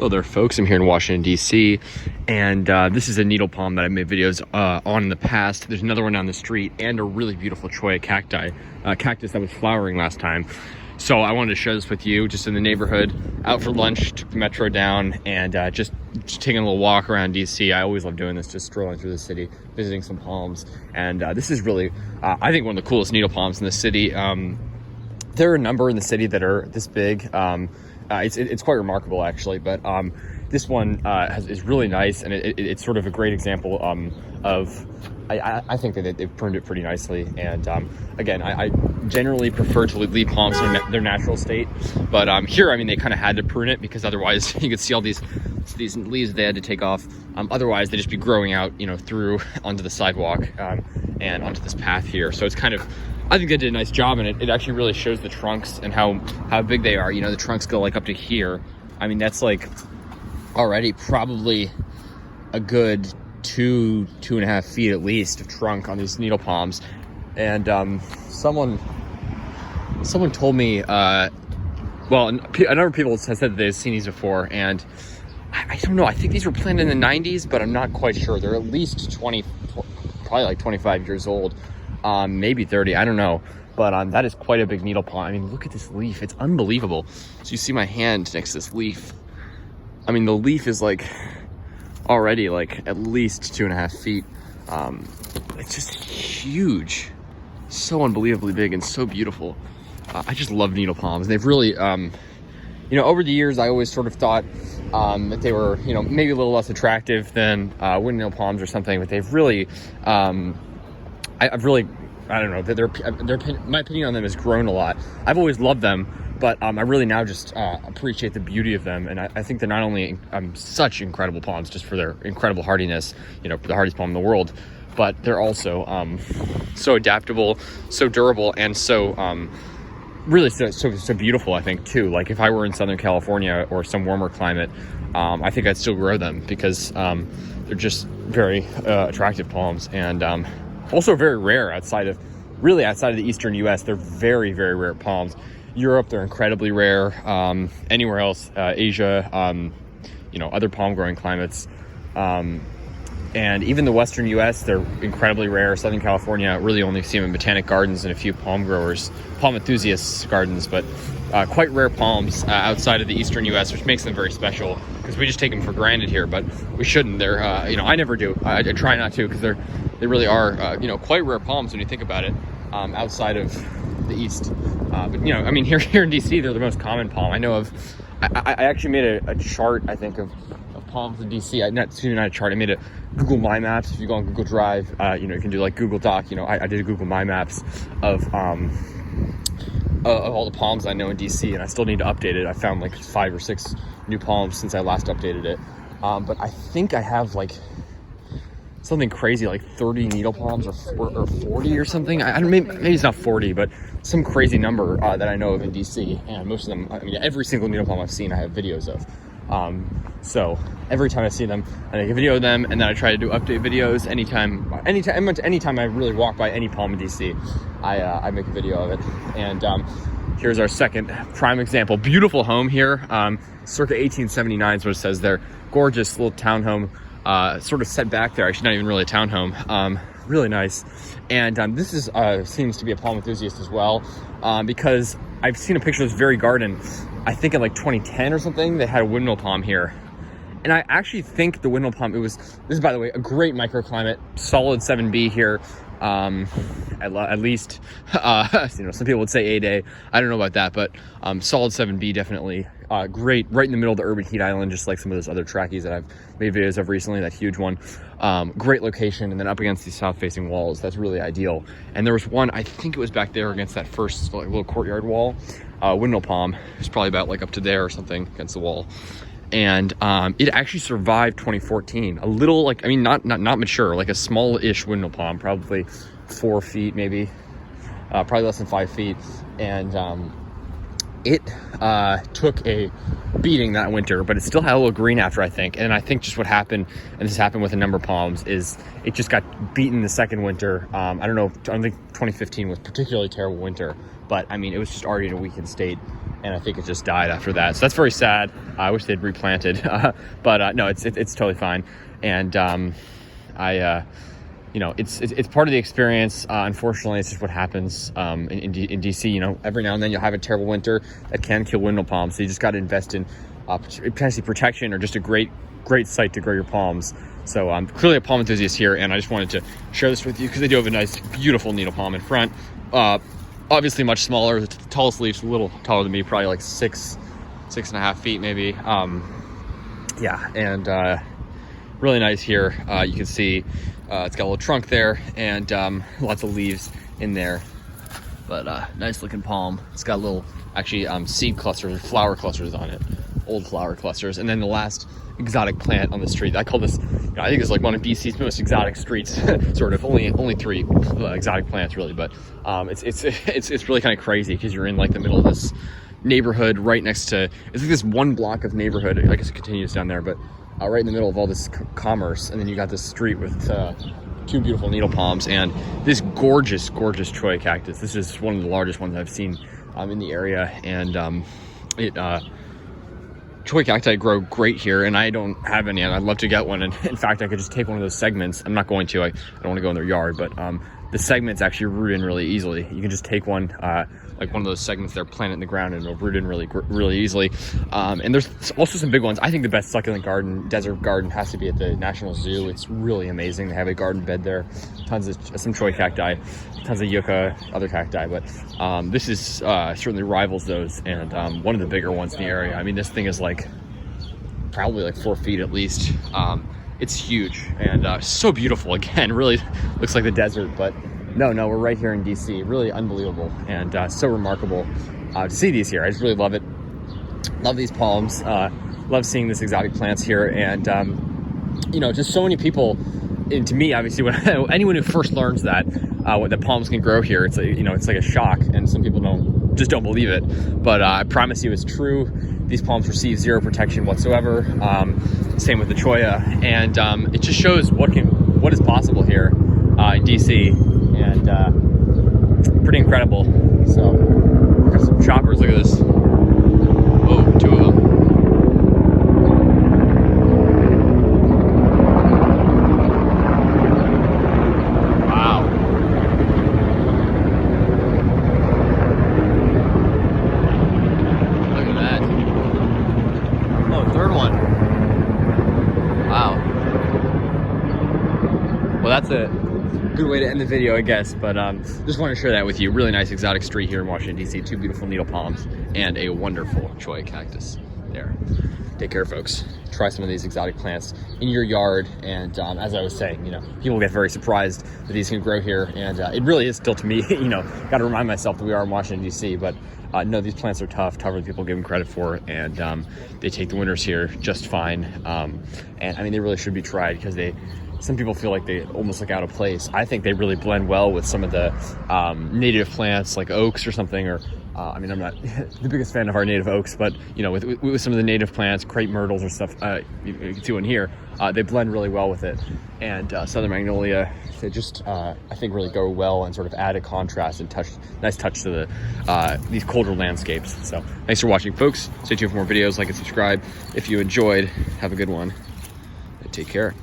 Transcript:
Hello there, folks. I'm here in Washington, D.C., and this is a needle palm that I made videos on in the past. There's another one down the street, and a really beautiful cholla cactus that was flowering last time. So I wanted to share this with you, just in the neighborhood, out for lunch, took the metro down, and just taking a little walk around D.C. I always love doing this, just strolling through the city, visiting some palms. And this is really, I think, one of the coolest needle palms in the city. There are a number in the city that are this big. It's quite remarkable, actually, but this one is really nice, and it's sort of a great example of, I think that they've pruned it pretty nicely. And again, I generally prefer to leave palms in their natural state, but here, I mean, they kind of had to prune it because otherwise you could see all these leaves they had to take off. Otherwise, they'd just be growing out, through onto the sidewalk and onto this path here. So it's kind of, I think they did a nice job, and it actually really shows the trunks and how big they are. The trunks go like up to here. I mean, that's like already probably a good 2.5 feet at least of trunk on these needle palms. And someone told me, well, a number of people have said that they've seen these before, and I don't know. I think these were planted in the 90s, but I'm not quite sure. They're at least probably like 25 years old. Maybe 30, I don't know, but that is quite a big needle palm. I mean, look at this leaf, it's unbelievable. So you see my hand next to this leaf. I mean, the leaf is like already like at least 2.5 feet. It's just huge, so unbelievably big and so beautiful. I just love needle palms. They've really, over the years, I always sort of thought that they were, maybe a little less attractive than windmill palms or something, but they've really, I've really, I don't know, my opinion on them has grown a lot. I've always loved them, but I really now just appreciate the beauty of them. And I think they're not only such incredible palms just for their incredible hardiness, the hardest palm in the world, but they're also so adaptable, so durable, and so really so beautiful, I think, too. Like if I were in Southern California or some warmer climate, I think I'd still grow them because they're just very attractive palms, and also very rare outside of the eastern US. They're very, very rare palms. Europe, they're incredibly rare. Anywhere else, Asia, other palm growing climates. And even the western US, they're incredibly rare. Southern California, really only see them in botanic gardens and a few palm enthusiasts gardens, but quite rare palms outside of the eastern US, which makes them very special because we just take them for granted here, but we shouldn't. They're, I never do. I try not to, because they really are, quite rare palms when you think about it, outside of the East. But, I mean, here in DC, they're the most common palm. I know of, I actually made a chart, I think, of palms in DC. Not a chart. I made a Google My Maps. If you go on Google Drive, you can do like Google Doc. I did a Google My Maps of all the palms I know in DC, and I still need to update it. I found like 5 or 6 new palms since I last updated it. But I think I have like something crazy like 30 needle palms or 40 or something. I don't, maybe it's not 40, but some crazy number that I know of in DC. And most of them, I mean, every single needle palm I've seen, I have videos of. So every time I see them, I make a video of them, and then I try to do update videos anytime I really walk by any palm in DC, I make a video of it. And here's our second prime example. Beautiful home here, circa 1879 is what it says there. Gorgeous little townhome, sort of set back there. Actually, not even really a townhome. Really nice. And this is seems to be a palm enthusiast as well, because I've seen a picture of this very garden. I think in like 2010 or something, they had a windmill palm here. And I actually think the windmill palm, this is, by the way, a great microclimate, solid 7B here. At least, some people would say 8A. I don't know about that, but solid 7B definitely. Great, right in the middle of the urban heat island, just like some of those other trackies that I've made videos of recently, that huge one. Great location, and then up against these south-facing walls, that's really ideal. And there was one, I think it was back there against that first little courtyard wall, windmill palm. It's probably about like up to there or something against the wall. And it actually survived 2014. A little, like, I mean, not mature, like a small-ish windmill palm, probably 4 feet, maybe, probably less than 5 feet. And it took a beating that winter, but it still had a little green after, I think. And I think just what happened, and this happened with a number of palms, is it just got beaten the second winter. I don't think 2015 was particularly terrible winter, but I mean, it was just already in a weakened state. and I think it just died after that. So that's very sad. I wish they'd replanted, but no, it's totally fine. And you know, it's part of the experience. Unfortunately, it's just what happens in DC. You know, every now and then you'll have a terrible winter that can kill windmill palms. So you just got to invest in potentially protection or just a great site to grow your palms. So I'm clearly a palm enthusiast here, and I just wanted to share this with you because they do have a nice, beautiful needle palm in front. Obviously much smaller. The tallest leaf's a little taller than me, probably like 6.5 feet maybe. Yeah, and really nice here. You can see it's got a little trunk there and lots of leaves in there. But nice looking palm. It's got little actually seed clusters or flower clusters on it, old flower clusters. And then the last exotic plant on the street, I call this, you know, I think it's like one of DC's most exotic streets. Sort of only 3 exotic plants really, but it's really kind of crazy because you're in like the middle of this neighborhood right next to, it's like this 1 block of neighborhood. I guess it continues down there, but right in the middle of all this commerce, and then you got this street with 2 beautiful needle palms and this gorgeous cholla cactus. This is one of the largest ones I've seen in the area, and cholla cacti grow great here, and I don't have any, and I'd love to get one. And in fact, I could just take one of those segments. I'm not going to. I don't want to go in their yard, but the segments actually root in really easily. You can just take one, like one of those segments there, plant it in the ground, and it'll root in really easily. And there's also some big ones. I think the best succulent garden, desert garden, has to be at the National Zoo. It's really amazing. They have a garden bed there, tons of some cholla cacti, tons of yucca, other cacti, but this is certainly rivals those, and one of the bigger ones in the area. I mean, this thing is like probably like 4 feet at least. It's huge and so beautiful. Again, really looks like the desert, but no, we're right here in DC. Really unbelievable and so remarkable to see these here. I just really love it. Love these palms. Love seeing this exotic plants here, and you know, just so many people. And to me, obviously, when anyone who first learns that what the palms can grow here, it's you know, it's like a shock, and some people don't believe it. But I promise you, it's true. These palms receive 0 protection whatsoever. Same with the cholla, and it just shows what is possible here in DC, and pretty incredible. So, there's some choppers. Look at this. Oh, 2 of them. Well, that's a good way to end the video, I guess, but just wanted to share that with you. Really nice exotic street here in Washington, D.C. 2 beautiful needle palms and a wonderful cholla cactus there. Take care, folks. Try some of these exotic plants in your yard, and as I was saying, you know, people get very surprised that these can grow here, and it really is still, to me, you know, got to remind myself that we are in Washington, D.C., but no, these plants are tougher than people give them credit for, and they take the winters here just fine. And I mean, they really should be tried because some people feel like they almost look out of place. I think they really blend well with some of the native plants like oaks or something, or I mean, I'm not the biggest fan of our native oaks, but you know, with some of the native plants, crepe myrtles or stuff, you can see one here, they blend really well with it. And southern magnolia, they just, I think, really go well and sort of add a contrast and nice touch to these colder landscapes. So thanks for watching, folks. Stay tuned for more videos, like and subscribe. If you enjoyed, have a good one, and take care.